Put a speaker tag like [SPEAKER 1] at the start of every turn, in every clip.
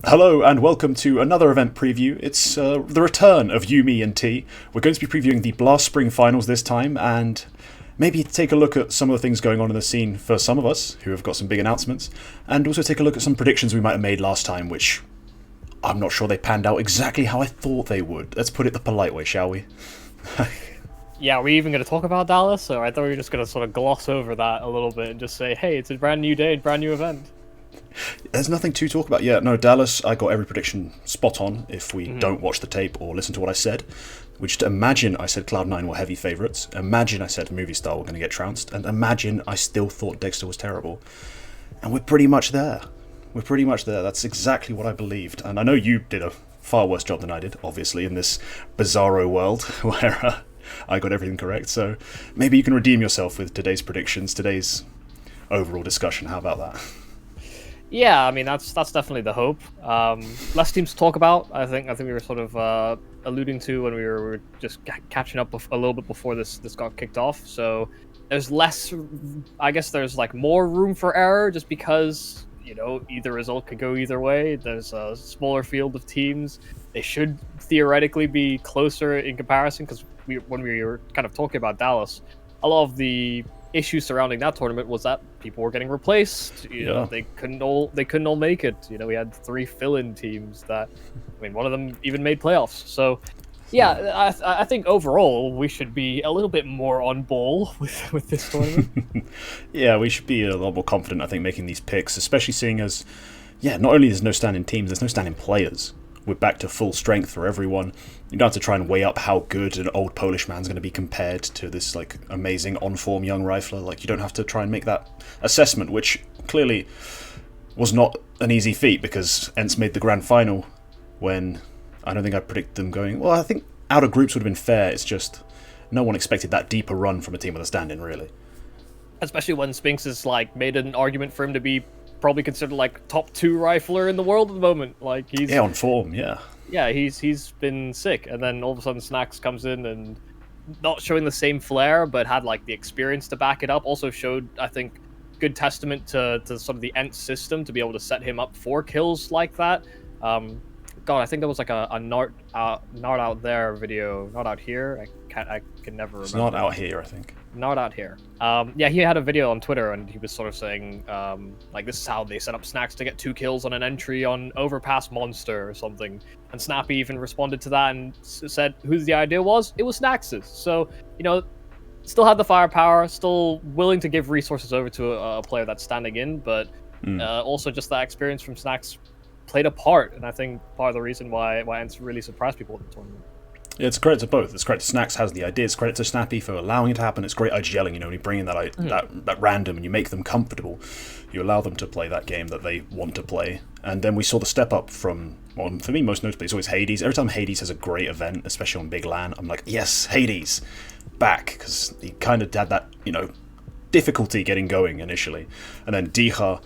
[SPEAKER 1] Hello and welcome to another event preview. It's the return of YouM3. We're going to be previewing the Blast Spring Finals this time and maybe take a look at some of the things going on in the scene for some of us who have got some big announcements, and also take a look at some predictions we might have made last time, which I'm not sure they panned out exactly how I thought they would. Let's put it the polite way, shall we?
[SPEAKER 2] Yeah, are we even going to talk about Dallas? Or I thought we were just going to sort of gloss over that a little bit and just say, hey, it's a brand new day, brand new event.
[SPEAKER 1] There's nothing to talk about. Yeah, no, Dallas, I got every prediction spot on if we don't watch the tape or listen to what I said. Which, imagine I said Cloud9 were heavy favourites, imagine I said Movie Star were going to get trounced, and imagine I still thought Dexter was terrible. And we're pretty much there. We're pretty much there. That's exactly what I believed. And I know you did a far worse job than I did, obviously, in this bizarro world where I got everything correct. So maybe you can redeem yourself with today's predictions, today's overall discussion. How about that?
[SPEAKER 2] Yeah, I mean that's definitely the hope. Less teams to talk about. I think we were sort of alluding to when we were just catching up a little bit before this got kicked off. So there's less. I guess there's like more room for error just because either result could go either way. There's a smaller field of teams. They should theoretically be closer in comparison because when we were kind of talking about Dallas, a lot of the issue surrounding that tournament was that people were getting replaced. They couldn't all make it. We had 3 fill-in teams that, one of them even made playoffs. So, yeah, I think overall we should be a little bit more on ball with this tournament.
[SPEAKER 1] Yeah, we should be a lot more confident, I think, making these picks, especially seeing as, not only there's no standing teams, there's no standing players. We're back to full strength for everyone. You don't have to try and weigh up how good an old Polish man's going to be compared to this amazing on-form young rifler. You don't have to try and make that assessment, which clearly was not an easy feat because ENCE made the grand final when I don't think I predicted them going. Well, I think out of groups would have been fair. It's just no one expected that deeper run from a team with a stand-in, really.
[SPEAKER 2] Especially when Spinks has made an argument for him to be probably considered top 2 rifler in the world at the moment. He's
[SPEAKER 1] on form, yeah.
[SPEAKER 2] Yeah, he's been sick, and then all of a sudden Snacks comes in and not showing the same flair, but had the experience to back it up. Also showed, I think, good testament to sort of the ENCE system to be able to set him up for kills like that. God, I think there was a Nart out there video, not out here. I can never remember.
[SPEAKER 1] It's not out here, I think.
[SPEAKER 2] Not out here. Yeah, he had a video on Twitter and he was sort of saying, this is how they set up Snacks to get 2 kills on an entry on Overpass Monster or something. And Snappy even responded to that and said whose the idea was. It was Snacks's. So, still had the firepower, still willing to give resources over to a player that's standing in, but also just that experience from Snacks played a part. And I think part of the reason why ENCE really surprised people at the tournament.
[SPEAKER 1] Yeah, it's credit to both. It's credit to Snacks has the idea. It's credit to Snappy for allowing it to happen. It's great IGLing, when you bring in that random and you make them comfortable. You allow them to play that game that they want to play. And then we saw the step up from, well, for me, most notably, it's always Hades. Every time Hades has a great event, especially on Big LAN, I'm like, yes, Hades, back. Because he kind of had that, difficulty getting going initially. And then Diha,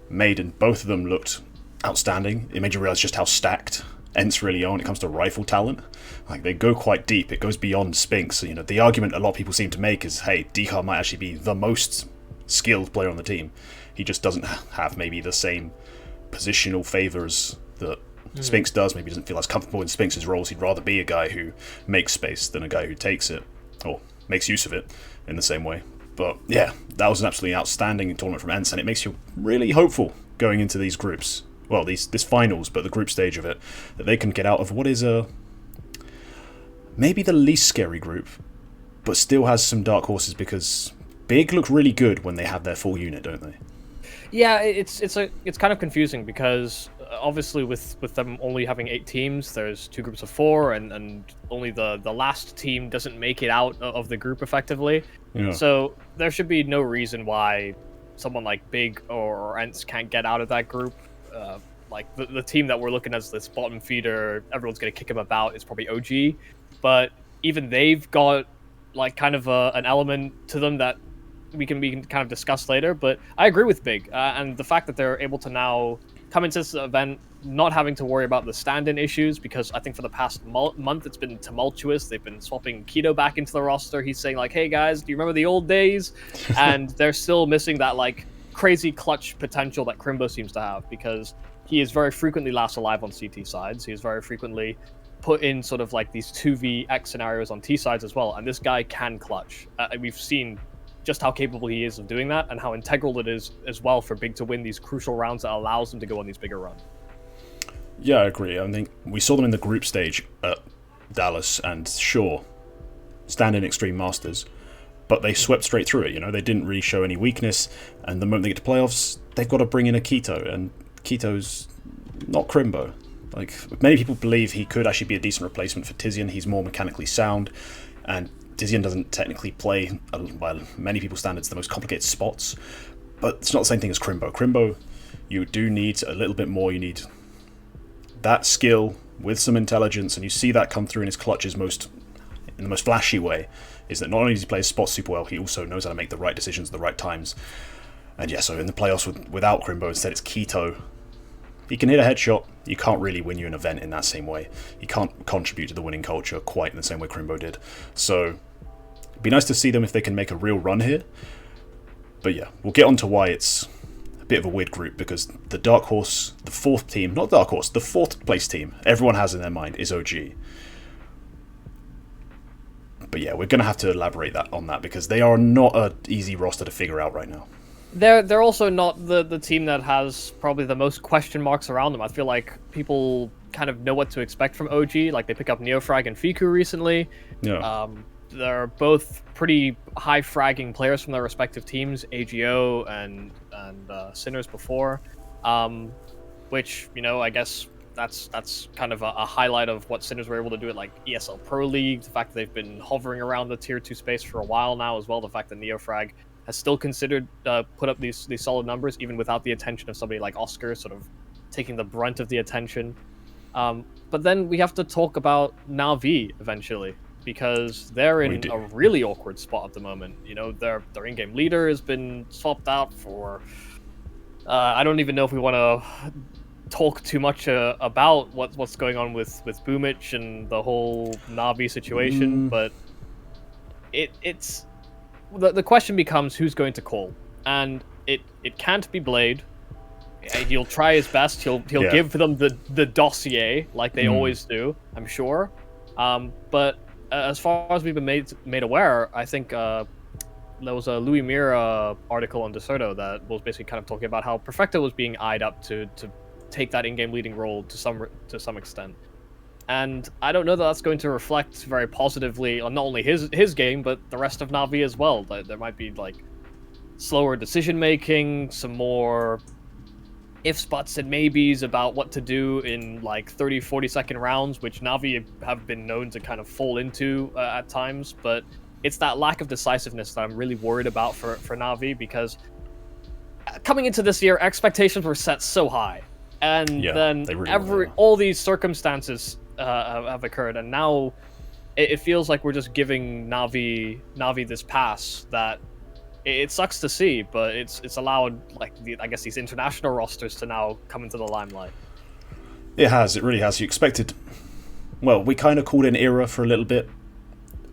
[SPEAKER 1] Maiden, both of them looked outstanding. It made you realize just how stacked ENCE really are when it comes to rifle talent. They go quite deep. It goes beyond Spinks. The argument a lot of people seem to make is, hey, Diha might actually be the most skilled player on the team. He just doesn't have maybe the same positional favours that Spinks does. Maybe doesn't feel as comfortable in Spinks' roles. He'd rather be a guy who makes space than a guy who takes it or makes use of it in the same way. But yeah, that was an absolutely outstanding tournament from ENCE, and it makes you really hopeful going into these groups. Well, this finals, but the group stage of it, that they can get out of what is maybe the least scary group, but still has some dark horses because Big look really good when they have their full unit, don't they?
[SPEAKER 2] Yeah, it's kind of confusing because obviously with them only having 8 teams, there's 2 groups of 4, and only the last team doesn't make it out of the group effectively. Yeah. So there should be no reason why someone like Big or ENCE can't get out of that group. The team that we're looking at as this bottom feeder, everyone's going to kick him about, is probably OG. But even they've got kind of an element to them that we can kind of discuss later. But I agree with Big, and the fact that they're able to now come into this event not having to worry about the stand-in issues, because I think for the past month it's been tumultuous. They've been swapping Keto back into the roster. He's saying hey guys, do you remember the old days? And they're still missing that crazy clutch potential that Crimbo seems to have, because he is very frequently last alive on CT sides. He is very frequently put in sort of like these 2vx scenarios on T sides as well. And this guy can clutch. We've seen just how capable he is of doing that, and how integral it is as well for Big to win these crucial rounds that allows them to go on these bigger runs.
[SPEAKER 1] Yeah, I agree. I think we saw them in the group stage at Dallas, and sure, stand in Extreme Masters, but they swept straight through it. You know, they didn't really show any weakness, and the moment they get to playoffs, they've got to bring in a Keto, and Keto's not Crimbo. Like, many people believe he could actually be a decent replacement for Tizian. He's more mechanically sound, and Tizian doesn't technically play, by many people's standards, the most complicated spots, but it's not the same thing as Crimbo. Crimbo, you do need a little bit more. You need that skill with some intelligence, and you see that come through in his clutches in the most flashy way, is that not only does he play his spots super well, he also knows how to make the right decisions at the right times. And yeah, so in the playoffs without Crimbo, instead it's Keto. He can hit a headshot. You can't really win you an event in that same way. He can't contribute to the winning culture quite in the same way Crimbo did. So it'd be nice to see them if they can make a real run here. But yeah, we'll get on to why it's a bit of a weird group, because the dark horse, the fourth team, not dark horse, the fourth place team everyone has in their mind is OG. But yeah, we're going to have to elaborate on that, because they are not an easy roster to figure out right now.
[SPEAKER 2] They're also not the team that has probably the most question marks around them. I feel like people kind of know what to expect from OG. Like, they pick up Neofrag and Fiku recently.
[SPEAKER 1] Yeah.
[SPEAKER 2] They're both pretty high fragging players from their respective teams, AGO and Sinners before, which, you know, I guess that's kind of a highlight of what Sinners were able to do at like ESL Pro League. The fact that they've been hovering around the tier 2 space for a while now as well. The fact that Neofrag has still considered put up these solid numbers even without the attention of somebody like Oscar sort of taking the brunt of the attention. But then we have to talk about Na'Vi eventually, because they're in a really awkward spot at the moment. You know, their in-game leader has been swapped out for I don't even know if we want to talk too much about what's going on with Boomich and the whole Na'Vi situation, but it's the question becomes who's going to call, and it can't be Blade. He'll try his best. He'll give them the dossier like they always do, I'm sure. But as far as we've been made aware, I think there was a Louis Mira article on Deserto that was basically kind of talking about how Perfecto was being eyed up to take that in-game leading role to some extent. And I don't know that that's going to reflect very positively on not only his game, but the rest of Na'Vi as well. There might be like slower decision making, some more ifs, buts, and maybes about what to do in like 30, 40-second rounds, which Na'Vi have been known to kind of fall into at times. But it's that lack of decisiveness that I'm really worried about for Na'Vi, because coming into this year, expectations were set so high. And then really all these circumstances have occurred, and now it feels like we're just giving Na'Vi this pass that it sucks to see, but it's allowed like I guess these international rosters to now come into the limelight.
[SPEAKER 1] It really has. You expected, well, we kind of called it an era for a little bit.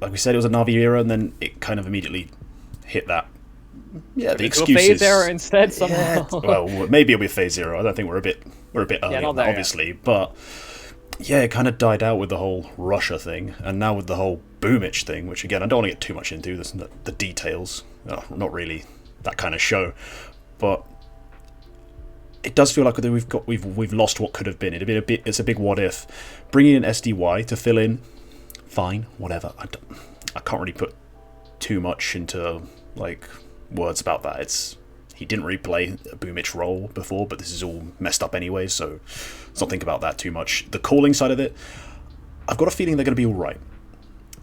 [SPEAKER 1] Like we said, it was a Na'Vi era, and then it kind of immediately hit that. Yeah, the excuses.
[SPEAKER 2] Phase era instead somehow.
[SPEAKER 1] Yeah, well, maybe it'll be phase zero. I don't think we're a bit early on that, obviously, yet. But yeah, it kind of died out with the whole Russia thing, and now with the whole Boomich thing, which again I don't want to get too much into the details. Not really that kind of show, but it does feel like we've lost what could have been. It's a big what if. Bringing in SDY to fill in, fine, whatever. I can't really put too much into like words about that. He didn't really play a Boomich role before, but this is all messed up anyway, so let's not think about that too much. The calling side of it, I've got a feeling they're going to be all right.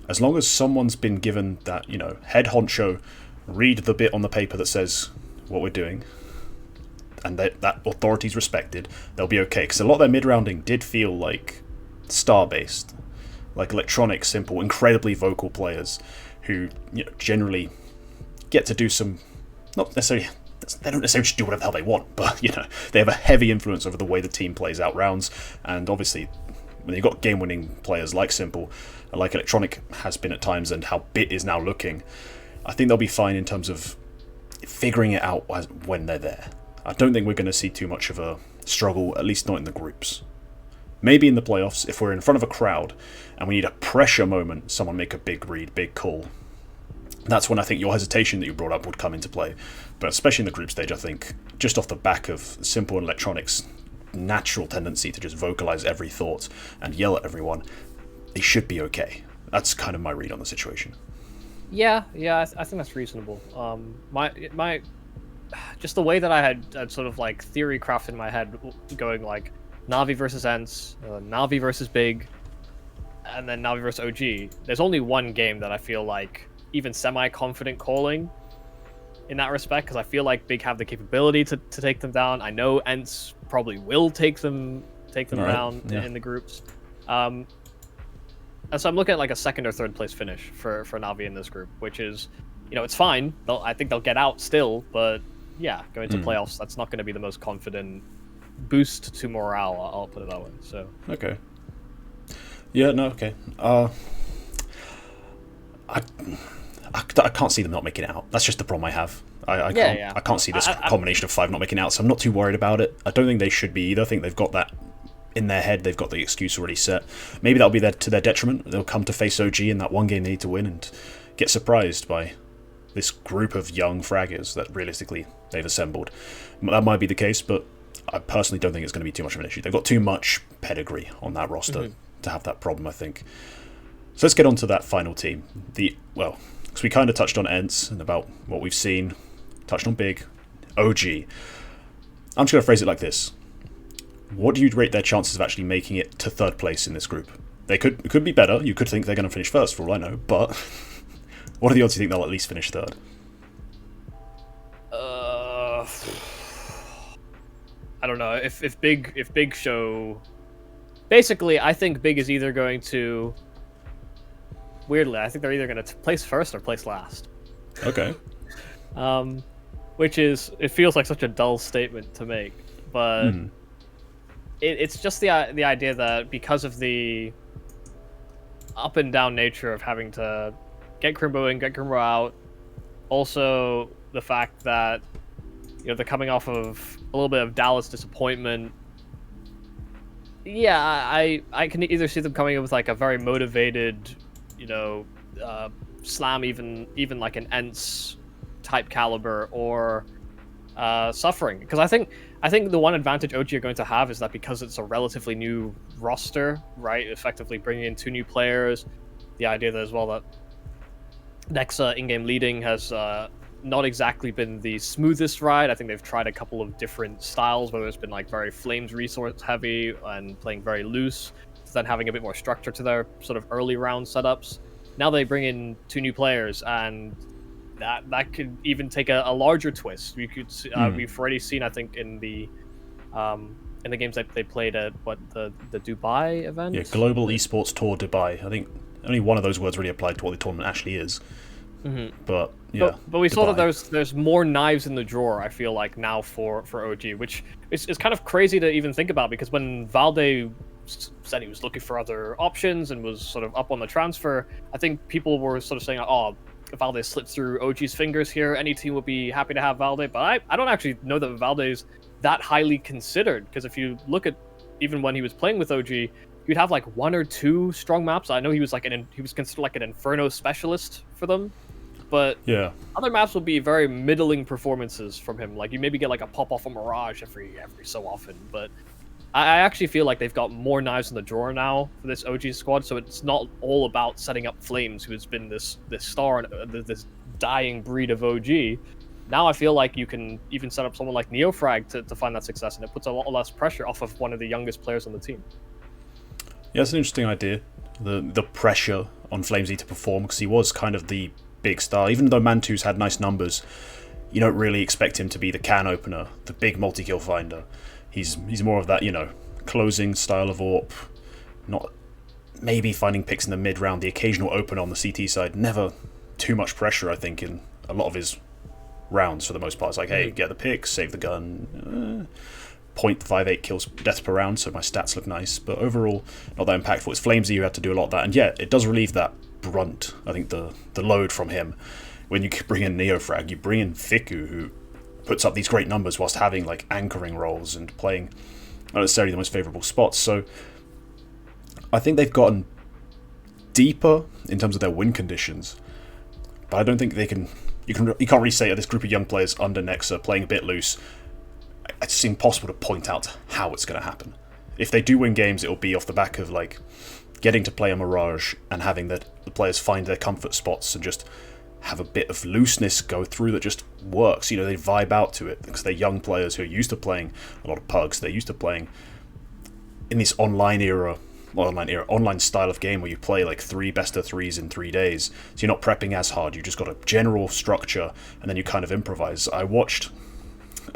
[SPEAKER 1] As long as someone's been given that, head honcho, read the bit on the paper that says what we're doing, and that authority's respected, they'll be okay. Because a lot of their mid-rounding did feel like star-based, like electronic, simple, incredibly vocal players who generally get to do some, not necessarily, they don't necessarily do whatever the hell they want, but they have a heavy influence over the way the team plays out rounds. And obviously, when you've got game-winning players like Simple, like Electronic has been at times, and how Bit is now looking, I think they'll be fine in terms of figuring it out when they're there. I don't think we're going to see too much of a struggle, at least not in the groups. Maybe in the playoffs, if we're in front of a crowd and we need a pressure moment, someone make a big read, big call. That's when I think your hesitation that you brought up would come into play. But especially in the group stage, I think, just off the back of simple electronics' natural tendency to just vocalize every thought and yell at everyone, they should be okay. That's kind of my read on the situation.
[SPEAKER 2] Yeah, I think that's reasonable. My just the way that I had sort of like theory crafted in my head, going like Na'Vi versus ENCE, Na'Vi versus Big, and then Na'Vi versus OG. There's only one game that I feel like even semi-confident calling in that respect, because I feel like Big have the capability to take them down. I know ENCE probably will take them down in the groups. And so I'm looking at like a second or third place finish for Na'Vi in this group, which is, it's fine. I think they'll get out still, but yeah, going to playoffs, that's not going to be the most confident boost to morale. I'll put it that way. So
[SPEAKER 1] okay. Yeah. No. Okay. I can't see them not making it out. That's just the problem I have. I can't see this combination of 5 not making it out, so I'm not too worried about it. I don't think they should be either. I think they've got that in their head. They've got the excuse already set. Maybe that'll be to their detriment. They'll come to face OG in that one game they need to win and get surprised by this group of young fraggers that realistically they've assembled. That might be the case, but I personally don't think it's going to be too much of an issue. They've got too much pedigree on that roster to have that problem, I think. So let's get on to that final team. Because we kind of touched on ENCE and about what we've seen, touched on Big, OG. I'm just going to phrase it like this. What do you rate their chances of actually making it to third place in this group? It could be better. You could think they're going to finish first, for all I know. But what are the odds you think they'll at least finish third?
[SPEAKER 2] I don't know. If Big show... Basically, I think Big is either going to... Weirdly, I think they're either going to place first or place last.
[SPEAKER 1] Okay.
[SPEAKER 2] Which is... It feels like such a dull statement to make. But... It's just the idea that because of the up and down nature of having to get Crimbo in, get Crimbo out, also the fact that they're coming off of a little bit of Dallas disappointment. Yeah, I can either see them coming in with like a very motivated, slam even like an ENCE type caliber, or suffering, because I think the one advantage OG are going to have is that because it's a relatively new roster, right? Effectively bringing in 2 new players. The idea that as well that Nexa in-game leading has not exactly been the smoothest ride. I think they've tried a couple of different styles, whether it's been like very Flames resource heavy and playing very loose, then having a bit more structure to their sort of early round setups. Now they bring in 2 new players, and that could even take a larger twist. We could we've already seen, I think, in the games that they played at the Dubai event.
[SPEAKER 1] Yeah, Global Esports Tour Dubai. I think only one of those words really applied to what the tournament actually is. But yeah,
[SPEAKER 2] but we saw that there's more knives in the drawer, I feel like, now for OG, which is kind of crazy to even think about, because when Valde said he was looking for other options and was sort of up on the transfer, I think people were sort of saying, oh, if Valde slipped through OG's fingers here, any team would be happy to have Valde. But I don't actually know that Valde's that highly considered, because if you look at even when he was playing with OG, you'd have like 1 or 2 strong maps. I know he was considered like an Inferno specialist for them, but
[SPEAKER 1] yeah, other
[SPEAKER 2] maps will be very middling performances from him. Like you maybe get like a pop off a Mirage every so often, but I actually feel like they've got more knives in the drawer now for this OG squad, so it's not all about setting up Flames, who has been this star and this dying breed of OG. Now I feel like you can even set up someone like Neofrag to find that success, and it puts a lot less pressure off of one of the youngest players on the team.
[SPEAKER 1] Yeah, it's an interesting idea. The pressure on Flamesy to perform, because he was kind of the big star. Even though Mantu's had nice numbers, you don't really expect him to be the can opener, the big multi-kill finder. He's more of that, closing style of AWP, not maybe finding picks in the mid-round, the occasional opener on the CT side. Never too much pressure, I think, in a lot of his rounds for the most part. It's like, hey, get the pick, save the gun, 0.58 kills deaths per round, so my stats look nice, but overall not that impactful. It's Flamesy who had to do a lot of that, and yeah, it does relieve that brunt, I think, the load from him. When you bring in Neofrag, you bring in Thiku, who puts up these great numbers whilst having like anchoring roles and playing not necessarily the most favourable spots. So I think they've gotten deeper in terms of their win conditions, but I don't think they can. You can't really say this group of young players under Nexa are playing a bit loose. It's impossible to point out how it's going to happen. If they do win games, it'll be off the back of like getting to play a Mirage and having the players find their comfort spots and just have a bit of looseness go through that just works. You know, they vibe out to it because they're young players who are used to playing a lot of pugs. They're used to playing in this online style of game where you play like 3 best of 3s in 3 days. So you're not prepping as hard. You just got a general structure and then you kind of improvise. I watched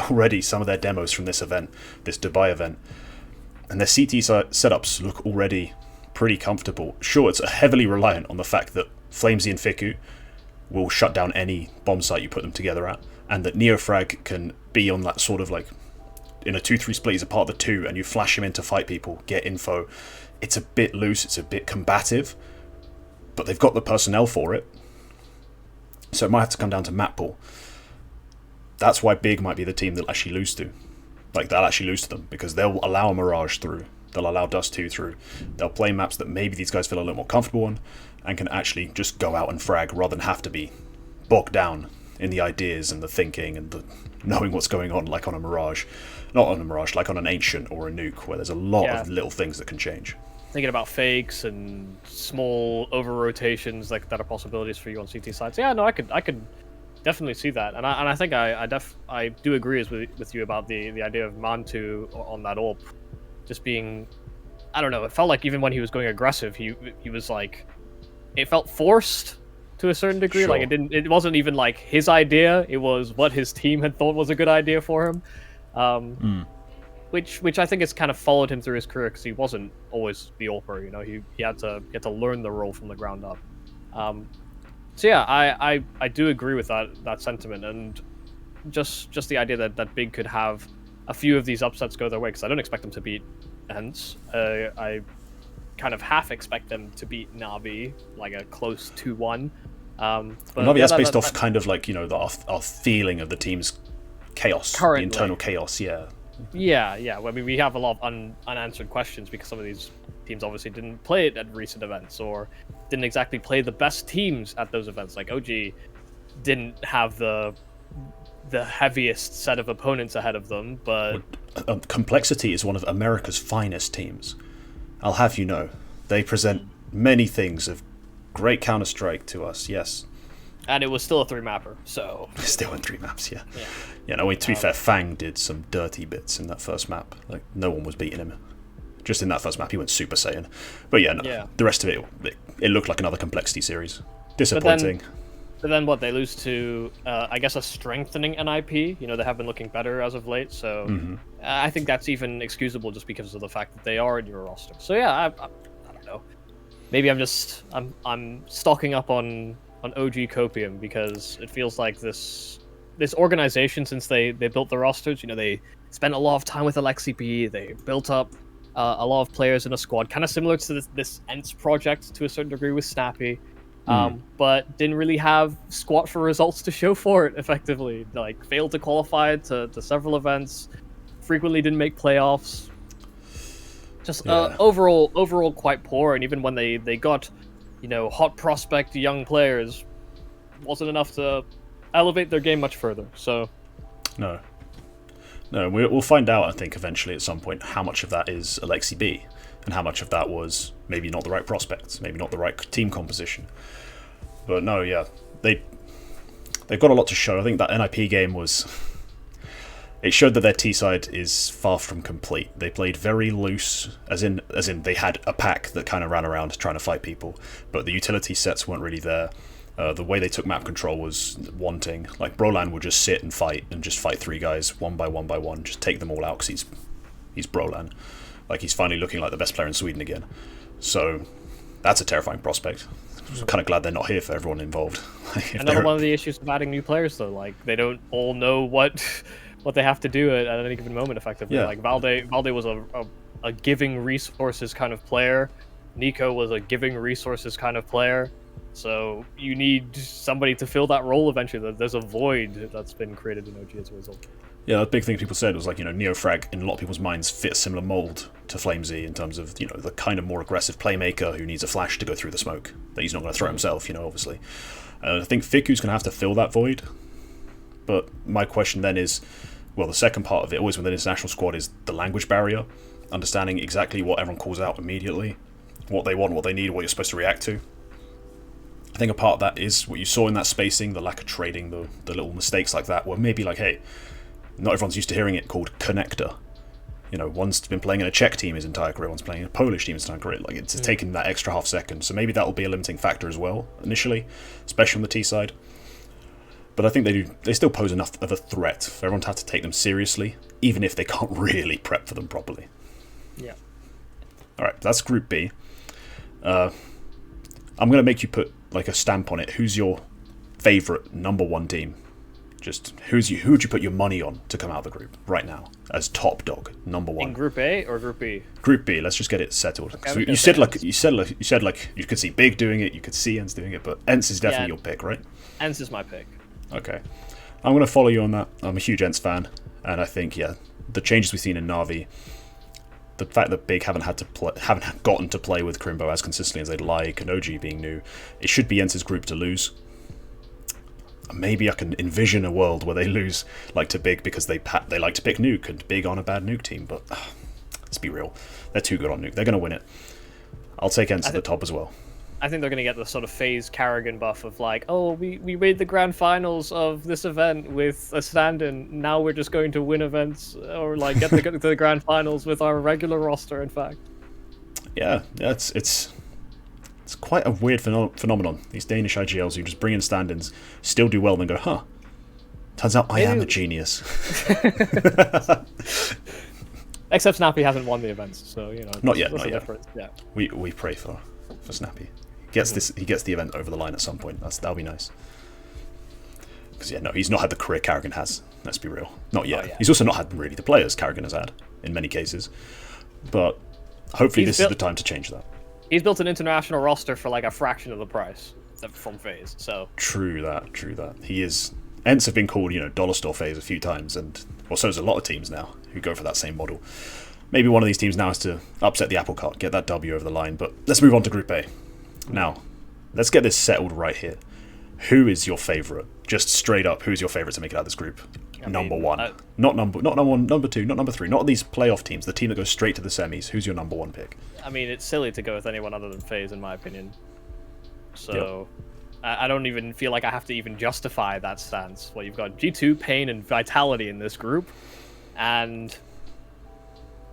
[SPEAKER 1] already some of their demos from this event, this Dubai event, and their CT setups look already pretty comfortable. Sure, it's heavily reliant on the fact that Flamesy and Fiku will shut down any bomb site you put them together at, and that Neofrag can be on that sort of like in a 2-3 split, he's a part of the 2, and you flash him in to fight people, get info. It's a bit loose, it's a bit combative, but they've got the personnel for it. So it might have to come down to map pool. That's why Big might be the team they'll actually lose to. Like, they'll actually lose to them, because they'll allow Mirage through. They'll allow Dust 2 through. They'll play maps that maybe these guys feel a little more comfortable on, and can actually just go out and frag, rather than have to be bogged down in the ideas and the thinking and the knowing what's going on, like on a Mirage. Not on a Mirage, like on an Ancient or a Nuke, where there's a lot of little things that can change.
[SPEAKER 2] Thinking about fakes and small over-rotations that are possibilities for you on CT sides. Yeah, no, I could definitely see that, and I think I do agree with you about the idea of Mantu on that AWP just being, I don't know, it felt like even when he was going aggressive, he was like, it felt forced to a certain degree. Sure. Like it wasn't even like his idea, it was what his team had thought was a good idea for him. Which I think has kind of followed him through his career, because he wasn't always the AWPer, you know, he had to learn the role from the ground up. So yeah, I do agree with that sentiment, and just the idea that Big could have a few of these upsets go their way, because I don't expect them to beat ENCE. I kind of half expect them to beat Na'Vi, like a close 2-1.
[SPEAKER 1] Na'Vi, that's based off kind of like, you know, our feeling of the team's chaos, currently. The internal chaos, yeah.
[SPEAKER 2] Yeah. I mean, we have a lot of unanswered questions, because some of these teams obviously didn't play it at recent events, or didn't exactly play the best teams at those events. Like OG didn't have the heaviest set of opponents ahead of them, but
[SPEAKER 1] Complexity is one of America's finest teams. I'll have you know, they present many things of great Counter-Strike to us. Yes.
[SPEAKER 2] And it was still a 3-mapper, so...
[SPEAKER 1] Still in 3 maps, yeah. Yeah, no, to be fair, Fang did some dirty bits in that first map. Like, no one was beating him. Just in that first map, he went Super Saiyan. But yeah, no, the rest of it looked like another Complexity series. Disappointing.
[SPEAKER 2] But then what, they lose to, I guess, a strengthening NIP. You know, they have been looking better as of late, so I think that's even excusable just because of the fact that they are in your roster. So yeah, I don't know. Maybe I'm stocking up on OG Copium, because it feels like this organization, since they built the rosters, you know, they spent a lot of time with Alexi B, they built up a lot of players in a squad, kind of similar to this ENCE project to a certain degree with Snappy, but didn't really have squat for results to show for it effectively. Like, failed to qualify to several events, frequently didn't make playoffs. Just overall quite poor, and even when they got, you know, hot prospect young players, wasn't enough to elevate their game much further. So
[SPEAKER 1] no, we'll find out, I think, eventually at some point, how much of that is Alexi B and how much of that was maybe not the right prospects, maybe not the right team composition. But no, yeah, they've got a lot to show. I think that NIP game it showed that their T side is far from complete. They played very loose, as in they had a pack that kind of ran around trying to fight people, but the utility sets weren't really there. The way they took map control was wanting. Like, Brolan would just sit and fight 3 guys one by one, just take them all out, because he's Brolan. Like, he's finally looking like the best player in Sweden again. So that's a terrifying prospect. I'm kind of glad they're not here for everyone involved.
[SPEAKER 2] Another one of the issues of adding new players, though, like, they don't all know what they have to do at any given moment effectively. Like, Valde was a giving resources kind of player. Nico was a giving resources kind of player. So you need somebody to fill that role eventually. There's a void that's been created in OG as a result.
[SPEAKER 1] Yeah, the big thing people said was like, Neofrag in a lot of people's minds fit a similar mold to FlameZ in terms of, the kind of more aggressive playmaker who needs a flash to go through the smoke that he's not going to throw himself, obviously. I think Fiku's going to have to fill that void. But my question then is, well, the second part of it, always with an international squad, is the language barrier. Understanding exactly what everyone calls out immediately, what they want, what they need, what you're supposed to react to. I think a part of that is what you saw in that spacing, the lack of trading, the little mistakes like that, where maybe like, hey, not everyone's used to hearing it called connector. One's been playing in a Czech team his entire career, one's playing in a Polish team his entire career. Like, it's taken that extra half second, so maybe that will be a limiting factor as well, initially, especially on the T side. But I think they still pose enough of a threat for everyone to have to take them seriously, even if they can't really prep for them properly.
[SPEAKER 2] Yeah.
[SPEAKER 1] Alright, that's Group B. I'm going to make you put like a stamp on it. Who's your favourite number one team? Just who would you put your money on to come out of the group right now as top dog, number one?
[SPEAKER 2] In Group A or Group B?
[SPEAKER 1] Group B. Let's just get it settled.
[SPEAKER 2] Okay,
[SPEAKER 1] So you said you could see Big doing it, you could see ENCE doing it, but ENCE is definitely your pick, right?
[SPEAKER 2] ENCE is my pick.
[SPEAKER 1] Okay, I'm going to follow you on that. I'm a huge ENCE fan, and I think the changes we've seen in Na'Vi, the fact that Big haven't gotten to play with Crimbo as consistently as they'd like, and OG being new, it should be ENCE's group to lose. Maybe I can envision a world where they lose like to Big because they like to pick Nuke, and Big on a bad Nuke team, but let's be real, they're too good on Nuke. They're going to win it. I'll take ENCE at the top as well.
[SPEAKER 2] I think they're going to get the sort of FaZe Karrigan buff of like, oh, we made the grand finals of this event with a stand-in. Now we're just going to win events or like get to the grand finals with our regular roster. In fact,
[SPEAKER 1] yeah, it's quite a weird phenomenon. These Danish IGLs who just bring in stand-ins, still do well, and then go, turns out I am a genius.
[SPEAKER 2] Except Snappy hasn't won the events, so
[SPEAKER 1] not yet.
[SPEAKER 2] Yeah,
[SPEAKER 1] we pray for Snappy. He gets the event over the line at some point. That'll be nice. Because he's not had the career Karrigan has. Let's be real, not yet. He's also not had really the players Karrigan has had in many cases. But hopefully this is the time to change that.
[SPEAKER 2] He's built an international roster for like a fraction of the price from FaZe. So
[SPEAKER 1] true that. He is. ENCE have been called dollar store FaZe a few times, and so there's a lot of teams now who go for that same model. Maybe one of these teams now is to upset the apple cart, get that W over the line. But let's move on to Group A. Now, let's get this settled right here. Who is your favourite? Just straight up, who's your favourite to make it out of this group? Number one. Not number one, number two, not number three. Not these playoff teams, the team that goes straight to the semis. Who's your number one pick?
[SPEAKER 2] I mean, it's silly to go with anyone other than FaZe, in my opinion. So, I don't even feel like I have to even justify that stance. Well, you've got G2, Pain, and Vitality in this group. And,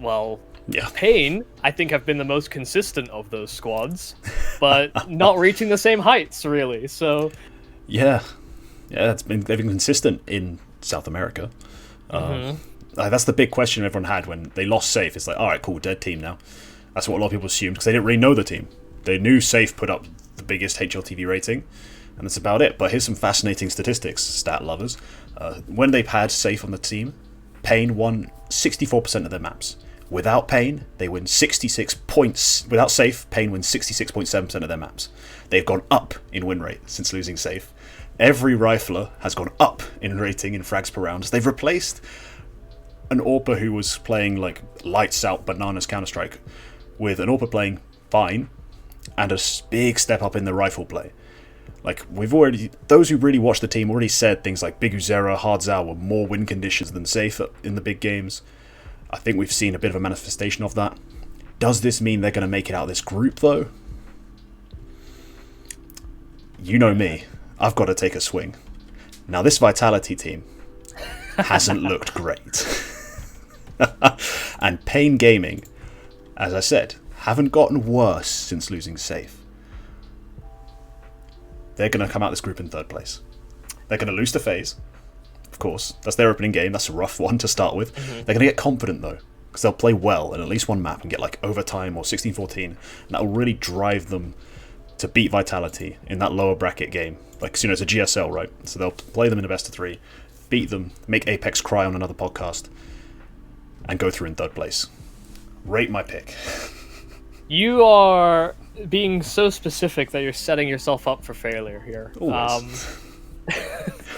[SPEAKER 2] well...
[SPEAKER 1] Yeah.
[SPEAKER 2] Pain, I think, have been the most consistent of those squads, but not reaching the same heights, really. So,
[SPEAKER 1] they've been consistent in South America. That's the big question everyone had when they lost Safe. It's like, all right, cool, dead team now. That's what a lot of people assumed because they didn't really know the team. They knew Safe put up the biggest HLTV rating, and that's about it. But here's some fascinating statistics, stat lovers. When they've had Safe on the team, Pain won 64% of their maps. Without Pain, they win 66 points. Without Safe, Pain wins 66.7% of their maps. They've gone up in win rate since losing Safe. Every rifler has gone up in rating in frags per round. They've replaced an AWPer who was playing like lights out bananas Counter-Strike with an AWPer playing fine and a big step up in the rifle play. Like, those who really watched the team already said things like Big Uzera, Hard Zao were more win conditions than Safe in the big games. I think we've seen a bit of a manifestation of that. Does this mean they're going to make it out of this group, though? You know me. I've got to take a swing. Now, this Vitality team hasn't looked great. And Pain Gaming, as I said, haven't gotten worse since losing Safe. They're going to come out this group in third place. They're going to lose to FaZe. Of course, that's their opening game. That's a rough one to start with. They're going to get confident though, because they'll play well in at least one map and get like overtime or 16-14, and that will really drive them to beat Vitality in that lower bracket game. Like, it's a GSL, right? So they'll play them in a best of 3, beat them, make Apex cry on another podcast, and go through in third place. Rate my pick.
[SPEAKER 2] You are being so specific that you're setting yourself up for failure here.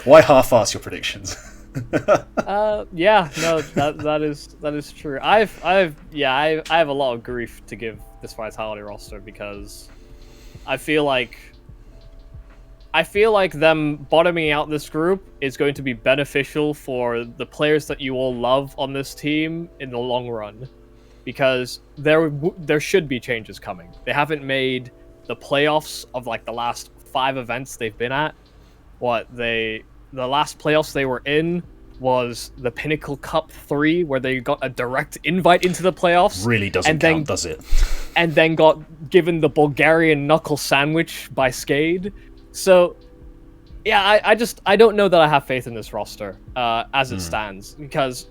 [SPEAKER 1] Why half-ass your predictions?
[SPEAKER 2] Yeah, no, that is true. I have a lot of grief to give this Vitality roster because I feel like them bottoming out this group is going to be beneficial for the players that you all love on this team in the long run, because there should be changes coming. They haven't made the playoffs of like the last 5 events they've been at. The last playoffs they were in was the Pinnacle Cup 3, where they got a direct invite into the playoffs.
[SPEAKER 1] Really doesn't count, does it?
[SPEAKER 2] And then got given the Bulgarian knuckle sandwich by Skade. So, yeah, I don't know that I have faith in this roster as it stands, because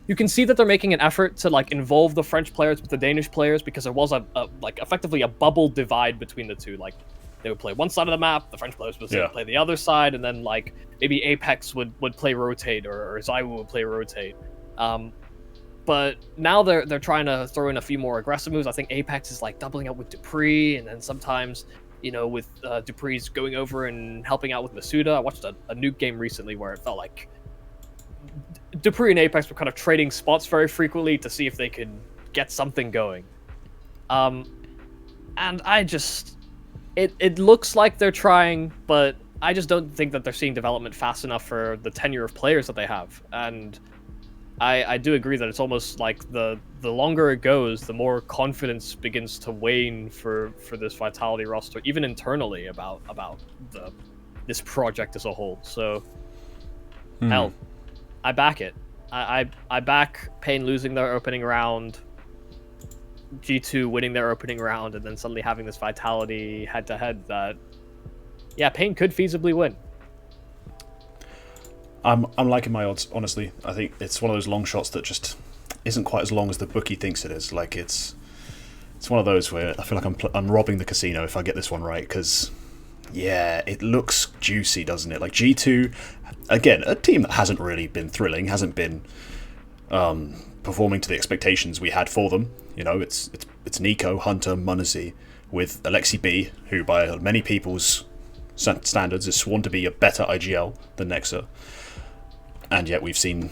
[SPEAKER 2] you can see that they're making an effort to like involve the French players with the Danish players, because there was a like effectively a bubble divide between the two. Like they would play one side of the map, the French players would play the other side, and then like maybe Apex would play rotate, or Zywoo would play rotate. But now they're trying to throw in a few more aggressive moves. I think Apex is like doubling up with dupreeh, and then sometimes, you know, with dupreeh's going over and helping out with Masuda. I watched a nuke game recently where it felt like dupreeh and Apex were kind of trading spots very frequently to see if they could get something going. And I just... It looks like they're trying, but I just don't think that they're seeing development fast enough for the tenure of players that they have. And I do agree that it's almost like the longer it goes, the more confidence begins to wane for this Vitality roster, even internally, about this project as a whole. So, hell, I back it. I back Pain losing their opening round, G2 winning their opening round, and then suddenly having this Vitality head-to-head that, yeah, Pain could feasibly win.
[SPEAKER 1] I'm liking my odds, honestly. I think it's one of those long shots that just isn't quite as long as the bookie thinks it is. Like it's one of those where I feel like I'm robbing the casino if I get this one right, because yeah, it looks juicy, doesn't it? Like G2, again, a team that hasn't really been thrilling, hasn't been performing to the expectations we had for them. You know, it's Nico, Hunter, Munazi, with Alexi B, who by many people's standards is sworn to be a better IGL than Nexa. And yet we've seen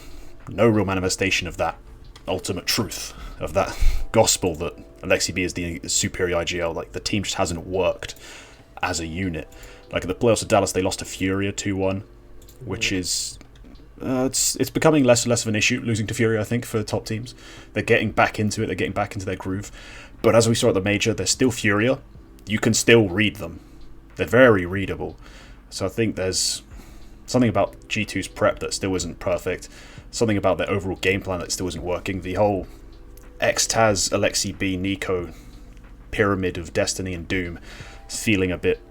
[SPEAKER 1] no real manifestation of that ultimate truth, of that gospel that Alexi B is the superior IGL. Like, the team just hasn't worked as a unit. Like, at the playoffs of Dallas, they lost to Furia 2-1, which is... it's becoming less and less of an issue, losing to Furia, I think, for top teams. They're getting back into it, they're getting back into their groove. But as we saw at the Major, they're still Furia. You can still read them. They're very readable. So I think there's something about G2's prep that still isn't perfect. Something about their overall game plan that still isn't working. The whole X-Taz, Alexi B, Nico pyramid of Destiny and Doom is feeling a bit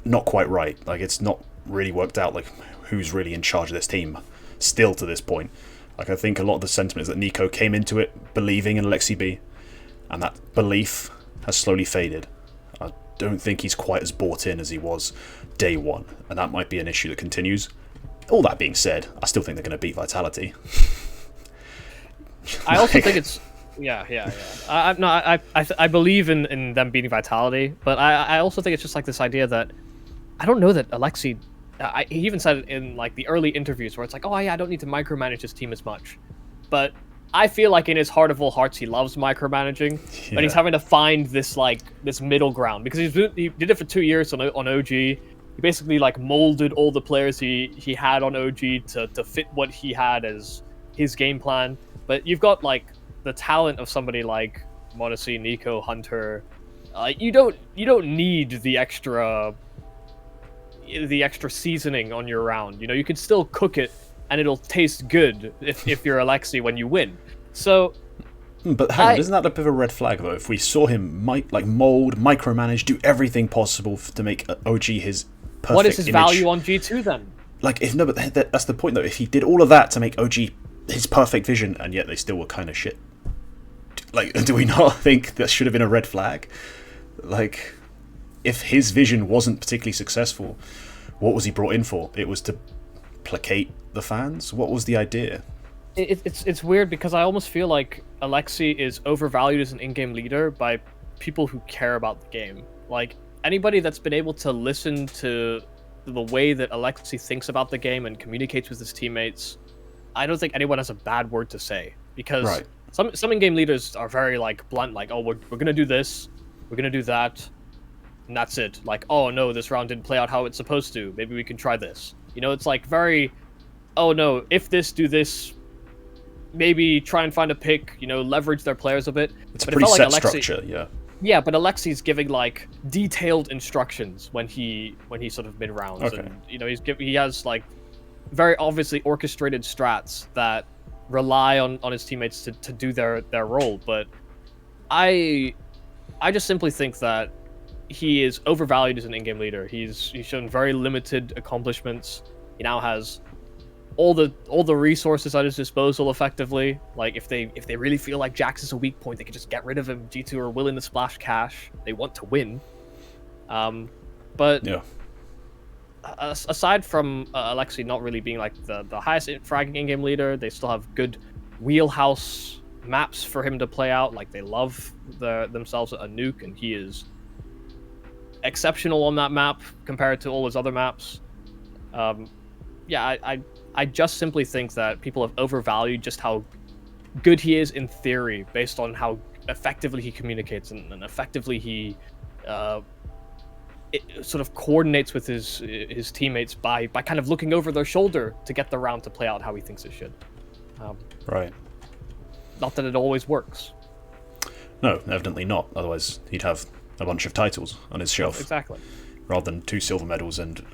[SPEAKER 1] not quite right. Like, it's not really worked out, like, who's really in charge of this team still to this point. Like, I think a lot of the sentiment is that Nico came into it believing in Alexi B, and that belief has slowly faded. I don't think he's quite as bought in as he was day one, and that might be an issue that continues. All that being said, I still think they're going to beat Vitality.
[SPEAKER 2] I also think it's... Yeah. I believe in them beating Vitality, but I also think it's just like this idea that I don't know that Alexi... he even said it in like the early interviews where it's like, oh yeah, I don't need to micromanage his team as much. But I feel like in his heart of all hearts, he loves micromanaging, but he's having to find this middle ground, because he did it for 2 years on OG. He basically like molded all the players he had on OG to fit what he had as his game plan. But you've got like the talent of somebody like Monacy, Nico, Hunter. You don't need the extra seasoning on your round. You know, you can still cook it and it'll taste good if you're Alexi when you win. So,
[SPEAKER 1] but hang on, isn't that a bit of a red flag though? If we saw him mold, micromanage, do everything possible to make OG his perfect
[SPEAKER 2] what is his
[SPEAKER 1] image.
[SPEAKER 2] value on G2 then?
[SPEAKER 1] Like, if no, but that's the point though. If he did all of that to make OG his perfect vision, and yet they still were kind of shit, like, do we not think that should have been a red flag? Like, if his vision wasn't particularly successful, what was he brought in for? It was to placate the fans? What was the idea?
[SPEAKER 2] It's weird, because I almost feel like Alexi is overvalued as an in-game leader by people who care about the game. Like, anybody that's been able to listen to the way that Alexi thinks about the game and communicates with his teammates, I don't think anyone has a bad word to say, because some in-game leaders are very like blunt, like, oh, we're gonna do this, we're gonna do that, and that's it. Like, oh no, this round didn't play out how it's supposed to. Maybe we can try this. You know, it's like very, oh no, if this, do this. Maybe try and find a pick. You know, leverage their players a bit.
[SPEAKER 1] It's a pretty set structure, yeah.
[SPEAKER 2] Yeah, but Alexi's giving like detailed instructions when he sort of mid rounds, and you know he has like very obviously orchestrated strats that rely on his teammates to do their role. But I just simply think that he is overvalued as an in-game leader. He's shown very limited accomplishments. He now has all the resources at his disposal effectively. Like if they really feel like Jax is a weak point, they can just get rid of him. G2 are willing to splash cash. They want to win. But
[SPEAKER 1] yeah.
[SPEAKER 2] Aside from Alexi not really being like the highest fragging in-game leader, they still have good wheelhouse maps for him to play out. Like they love themselves a nuke, and he is exceptional on that map compared to all his other maps. Yeah, I just simply think that people have overvalued just how good he is in theory, based on how effectively he communicates and effectively he sort of coordinates with his teammates by kind of looking over their shoulder to get the round to play out how he thinks it should.
[SPEAKER 1] Right.
[SPEAKER 2] Not that it always works.
[SPEAKER 1] No, evidently not. Otherwise, he'd have a bunch of titles on his shelf.
[SPEAKER 2] Exactly.
[SPEAKER 1] Rather than 2 silver medals and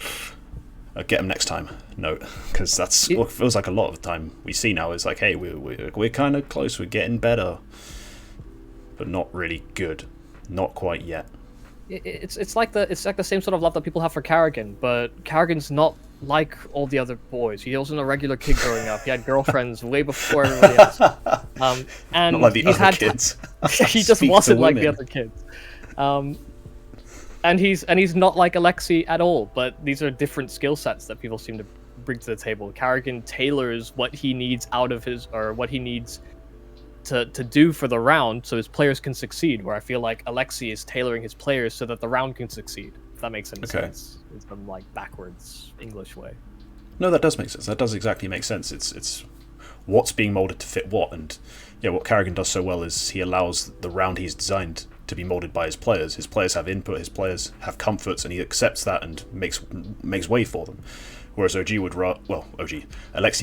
[SPEAKER 1] get him next time. No, because that's what feels like a lot of the time we see now is like, hey, we're kind of close, we're getting better, but not really good, not quite yet.
[SPEAKER 2] It's like the same sort of love that people have for Karrigan, but Karrigan's not like all the other boys. He wasn't a regular kid growing up. He had girlfriends way before everybody else. And
[SPEAKER 1] not like the other kids.
[SPEAKER 2] He just wasn't like the other kids. And he's not like Alexi at all, but these are different skill sets that people seem to bring to the table. Karrigan tailors what he needs out of what he needs to do for the round so his players can succeed, where I feel like Alexi is tailoring his players so that the round can succeed, if that makes any sense. It's some like backwards English way.
[SPEAKER 1] No, that does make sense. That does exactly make sense. It's what's being molded to fit what, and yeah, what Karrigan does so well is he allows the round he's designed to be molded by his players. His players have input, his players have comforts, and he accepts that and makes way for them. Whereas Alexi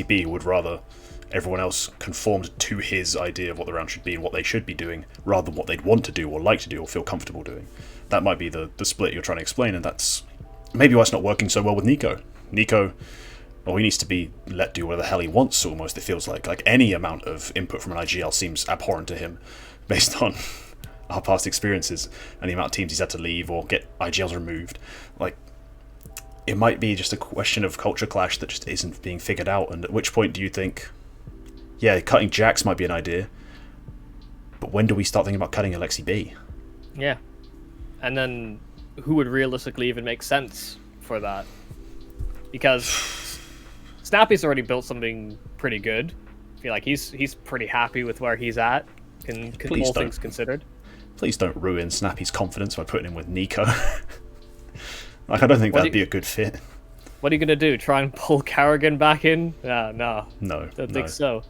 [SPEAKER 1] B would rather everyone else conformed to his idea of what the round should be and what they should be doing, rather than what they'd want to do or like to do or feel comfortable doing. That might be the split you're trying to explain, and that's maybe why it's not working so well with Nico. Nico, well, he needs to be let do whatever the hell he wants, almost, it feels like. Like, any amount of input from an IGL seems abhorrent to him, based on our past experiences and the amount of teams he's had to leave or get IGLs removed. Like, it might be just a question of culture clash that just isn't being figured out, and at which point do you think, yeah, cutting Jax might be an idea, but when do we start thinking about cutting Alexi B?
[SPEAKER 2] Yeah. And then who would realistically even make sense for that? Because Snappy's already built something pretty good. I feel like he's pretty happy with where he's at, all things considered.
[SPEAKER 1] Please don't ruin Snappy's confidence by putting him with Nico. Like, I don't think that'd be a good fit.
[SPEAKER 2] What are you going to do? Try and pull Karrigan back in? No. Don't think so.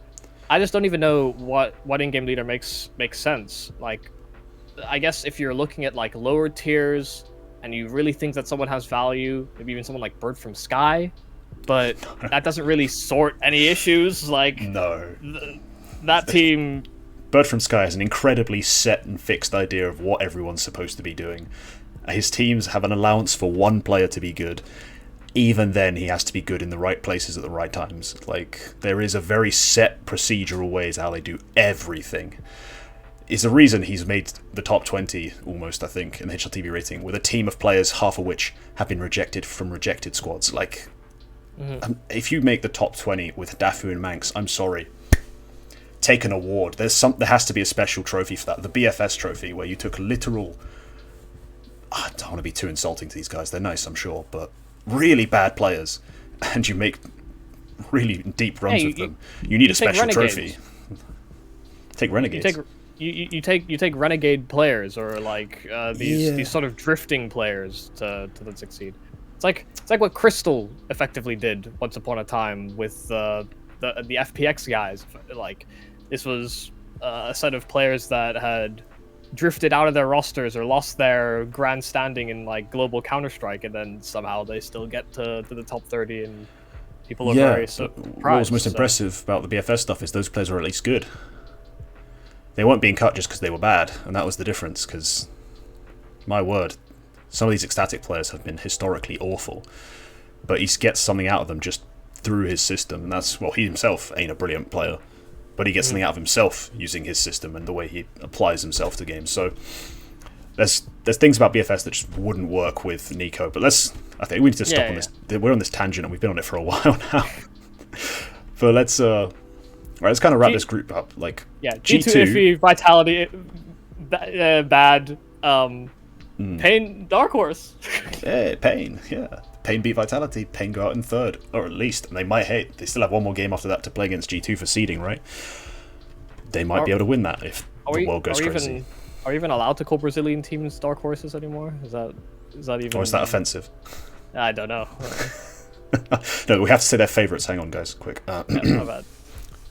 [SPEAKER 2] I just don't even know what in-game leader makes sense. Like, I guess if you're looking at like lower tiers and you really think that someone has value, maybe even someone like Bird from Sky, but that doesn't really sort any issues. Like, that team.
[SPEAKER 1] Bird from Sky has an incredibly set and fixed idea of what everyone's supposed to be doing. His teams have an allowance for one player to be good. Even then, he has to be good in the right places at the right times. Like, there is a very set procedural ways how they do everything. It's the reason he's made the top 20, almost, I think, in the HLTV rating, with a team of players, half of which have been rejected from rejected squads. Like, if you make the top 20 with Dafu and Manx, I'm sorry. Take an award. There has to be a special trophy for that. The BFS trophy, where you took literal... I don't want to be too insulting to these guys. They're nice, I'm sure, but really bad players, and you make really deep runs with them. You need a special trophy. Take Renegades.
[SPEAKER 2] You take Renegade players, or like these sort of drifting players to then succeed. it's like what Crystal effectively did once upon a time with the FPX guys. Like, this was a set of players that had drifted out of their rosters or lost their grand standing in like global Counter-Strike, and then somehow they still get to the top 30, and people are very surprised.
[SPEAKER 1] What was most impressive about the BFS stuff is those players were at least good. They weren't being cut just because they were bad, and that was the difference, because, my word, some of these ecstatic players have been historically awful, but he gets something out of them just through his system, and that's, well, he himself ain't a brilliant player, but he gets something out of himself using his system and the way he applies himself to games. So there's things about BFS that just wouldn't work with Nico, but I think we need to stop on this. We're on this tangent and we've been on it for a while now. But let's kind of wrap this group up. Like,
[SPEAKER 2] G2 iffy, Vitality bad, Pain Dark Horse.
[SPEAKER 1] Pain, Pain beat Vitality. Pain go out in third, or at least, and they still have one more game after that to play against G2 for seeding, right? They might be able to win that if the world goes crazy.
[SPEAKER 2] Are we even allowed to call Brazilian teams Dark Horses anymore? Is that even?
[SPEAKER 1] Or is that offensive?
[SPEAKER 2] I don't know.
[SPEAKER 1] No, we have to say their favourites. Hang on, guys, quick.
[SPEAKER 2] Not bad.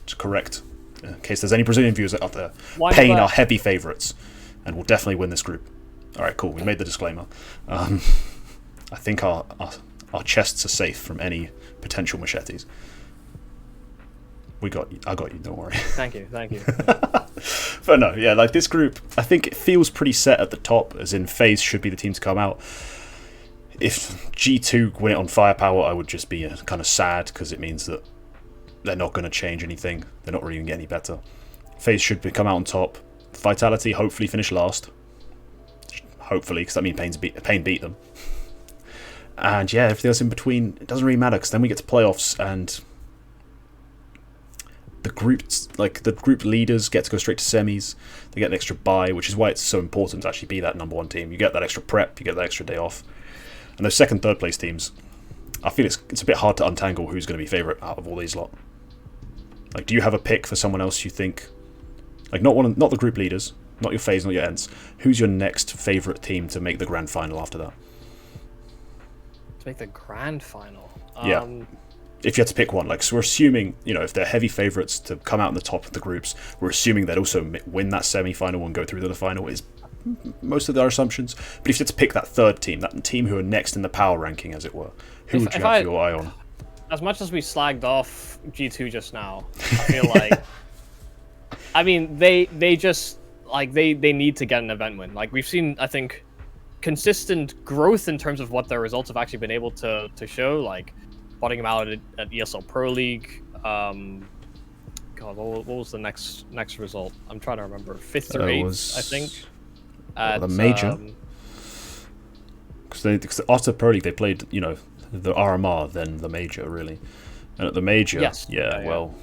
[SPEAKER 1] To correct, in case there's any Brazilian viewers out there. Pain are heavy favourites, and will definitely win this group. All right, cool. We made the disclaimer. I think our chests are safe from any potential machetes. I got you. Don't worry.
[SPEAKER 2] Thank you.
[SPEAKER 1] But no, like this group, I think it feels pretty set at the top. As in, FaZe should be the team to come out. If G2 win it on firepower, I would just be kind of sad, because it means that they're not going to change anything. They're not really going to get any better. FaZe should come out on top. Vitality hopefully finish last. Hopefully, because that means Pain beat them. And yeah, everything else in between, it doesn't really matter, because then we get to playoffs, and the group leaders get to go straight to semis. They get an extra bye, which is why it's so important to actually be that number one team. You get that extra prep, you get that extra day off. And those second, third place teams, I feel it's a bit hard to untangle who's going to be favourite out of all these lot. Like, do you have a pick for someone else you think, like not the group leaders, not your FaZe, not your ENCE, who's your next favourite team to make the grand final after that?
[SPEAKER 2] To make the grand final?
[SPEAKER 1] Yeah. If you had to pick one, like, so we're assuming, if they're heavy favourites to come out in the top of the groups, we're assuming they'd also win that semi-final and go through to the final, is most of our assumptions. But if you had to pick that third team, that team who are next in the power ranking, as it were, who would you have your eye on?
[SPEAKER 2] As much as we slagged off G2 just now, I feel like, I mean, they just, like, they need to get an event win. Like, we've seen, I think, consistent growth in terms of what their results have actually been able to show, like bottoming them out at ESL Pro League. God, what was the next result? I'm trying to remember. 5th or 8th, I think. At
[SPEAKER 1] the major. Because after Pro League, they played, the RMR, then the major, really. And at the major, well,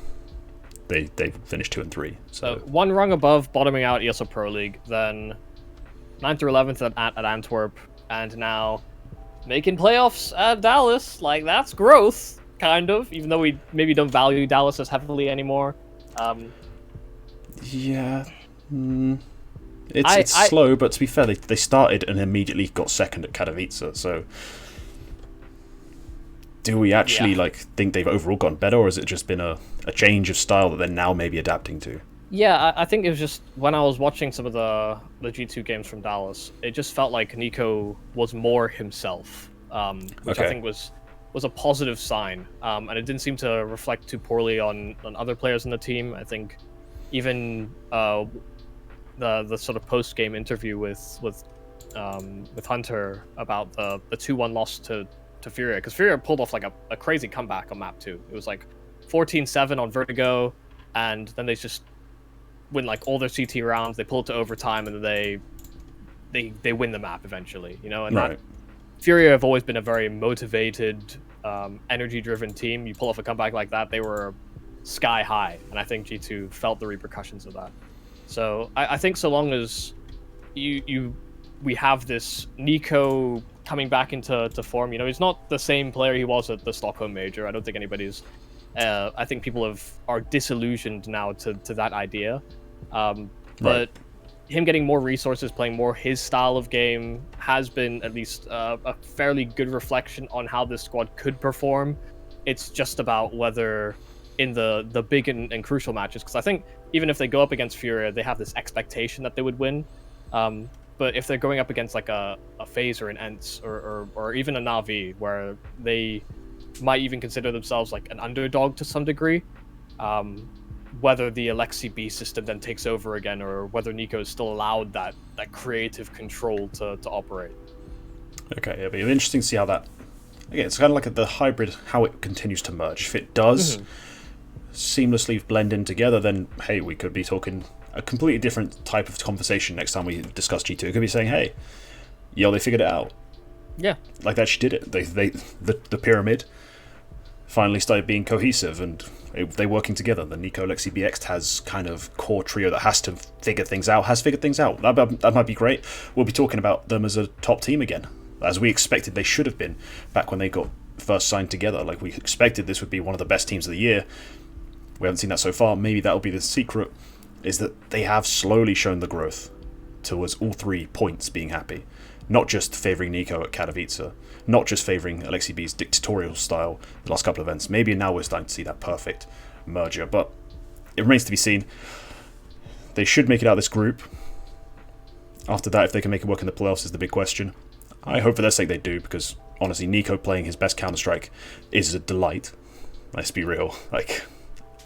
[SPEAKER 1] they finished 2 and 3. So
[SPEAKER 2] one rung above, bottoming out ESL Pro League, then 9th or 11th at Antwerp, and now making playoffs at Dallas. Like, that's growth, kind of, even though we maybe don't value Dallas as heavily anymore.
[SPEAKER 1] It's slow, but to be fair, they started and immediately got second at Katowice, so do we actually think they've overall gotten better, or has it just been a change of style that they're now maybe adapting to?
[SPEAKER 2] Yeah, I think it was just when I was watching some of the G2 games from Dallas, it just felt like Nico was more himself, which I think was a positive sign, and it didn't seem to reflect too poorly on other players in the team. I think even the sort of post-game interview with Hunter about the 2-1 loss to Furia, because Furia pulled off like a crazy comeback on map 2. It was like 14-7 on Vertigo, and then they just win like all their CT rounds. They pull it to overtime, and then they win the map eventually. And
[SPEAKER 1] right.
[SPEAKER 2] Furia have always been a very motivated, energy-driven team. You pull off a comeback like that, they were sky high, and I think G2 felt the repercussions of that. So I think so long as we have this Nico coming back into form, he's not the same player he was at the Stockholm Major. I don't think anybody's. I think people are disillusioned now to that idea. But him getting more resources, playing more his style of game, has been at least a fairly good reflection on how this squad could perform. It's just about whether in the big and crucial matches, because I think even if they go up against Furia, they have this expectation that they would win. But if they're going up against like a FaZe or an ENCE or even a Na'Vi, where they might even consider themselves like an underdog to some degree, whether the Alexi B system then takes over again, or whether Nico is still allowed that creative control to operate.
[SPEAKER 1] Okay, it'll be interesting to see how that... Again, it's kind of like the hybrid, how it continues to merge. If it does seamlessly blend in together, then, hey, we could be talking a completely different type of conversation next time we discuss G2. It could be saying, hey, yo, they figured it out.
[SPEAKER 2] Yeah.
[SPEAKER 1] Like they actually did it. The pyramid finally started being cohesive, and they working together. The Nico Lexi BX has kind of core trio that has figured things out. That might be great. We'll be talking about them as a top team again, as we expected they should have been back when they got first signed together. Like, we expected this would be one of the best teams of the year. We haven't seen that so far. Maybe that'll be the secret, is that they have slowly shown the growth towards all 3 points being happy. Not just favouring Nico at Katowice, not just favouring Alexi B's dictatorial style the last couple of events. Maybe now we're starting to see that perfect merger, but it remains to be seen. They should make it out of this group. After that, if they can make it work in the playoffs is the big question. I hope for their sake they do, because honestly, Nico playing his best Counter-Strike is a delight. Let's be real. Like,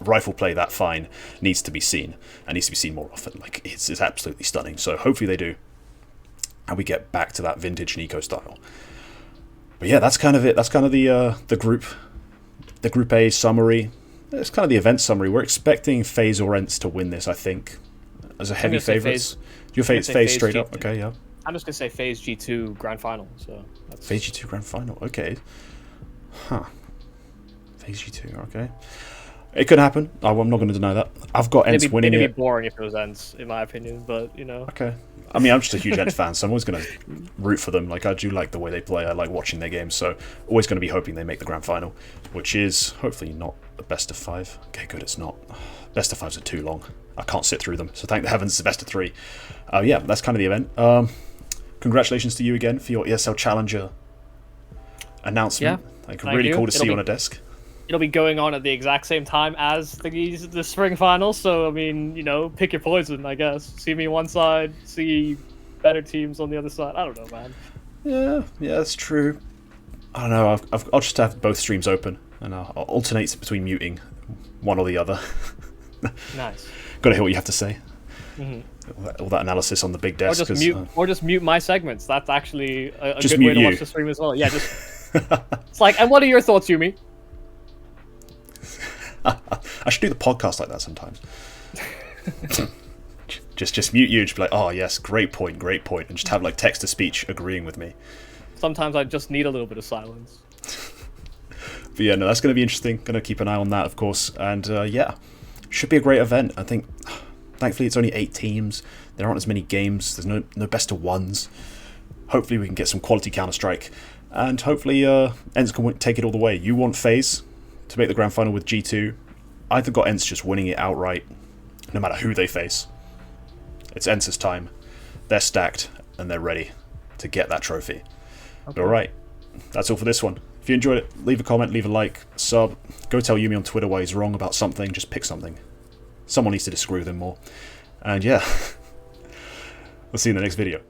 [SPEAKER 1] rifle play that fine needs to be seen, and needs to be seen more often. Like, it's absolutely stunning. So hopefully they do, and we get back to that vintage Nico style. But yeah, that's kind of it. That's kind of the Group A summary. It's kind of the event summary. We're expecting FaZe or ENCE to win this, I think, as a heavy favourites. Your FaZe straight
[SPEAKER 2] G2.
[SPEAKER 1] up? Okay, yeah.
[SPEAKER 2] I'm just gonna say FaZe G2 Grand Final. So
[SPEAKER 1] FaZe G2 Grand Final. Okay. Huh. FaZe G2. Okay. It could happen. I'm not going to deny that. I've got ENCE winning it.
[SPEAKER 2] It'd be boring if it was ENCE, in my opinion, but, you know.
[SPEAKER 1] Okay. I mean, I'm just a huge ENCE fan, so I'm always going to root for them. Like, I do like the way they play. I like watching their games, so always going to be hoping they make the Grand Final, which is hopefully not a best of 5. Okay, good, it's not. Best of 5s are too long. I can't sit through them, so thank the heavens it's a best of 3. Yeah, that's kind of the event. Congratulations to you again for your ESL Challenger announcement.
[SPEAKER 2] Yeah,
[SPEAKER 1] like, really cool to see you on a desk.
[SPEAKER 2] It'll be going on at the exact same time as the spring finals, so I mean, you know, pick your poison, I guess. See me one side, see better teams on the other side. I don't know, man.
[SPEAKER 1] Yeah, that's true. I don't know. I'll just have both streams open, and I'll alternate between muting one or the other.
[SPEAKER 2] Nice.
[SPEAKER 1] Got to hear what you have to say. All that analysis on the big desk.
[SPEAKER 2] Or just mute my segments. That's actually a
[SPEAKER 1] just
[SPEAKER 2] good way to
[SPEAKER 1] you.
[SPEAKER 2] watch the stream as well. Yeah, just it's like, and what are your thoughts, Yumi?
[SPEAKER 1] I should do the podcast like that sometimes. just mute you, just be like, oh yes, great point, and just have like text to speech agreeing with me.
[SPEAKER 2] Sometimes I just need a little bit of silence.
[SPEAKER 1] But yeah, no, that's going to be interesting. Going to keep an eye on that, of course, and yeah, should be a great event. I think, thankfully, it's only 8 teams. There aren't as many games. There's no best of 1s. Hopefully, we can get some quality Counter-Strike, and hopefully, ENCE can take it all the way. You want FaZe to make the grand final with G2. I've got ENCE just winning it outright, no matter who they face. It's ENCE's time. They're stacked, and they're ready to get that trophy. Okay. Alright, that's all for this one. If you enjoyed it, leave a comment, leave a like, sub. Go tell Yumi on Twitter why he's wrong about something. Just pick something. Someone needs to disagree with him more. And yeah, we'll see you in the next video.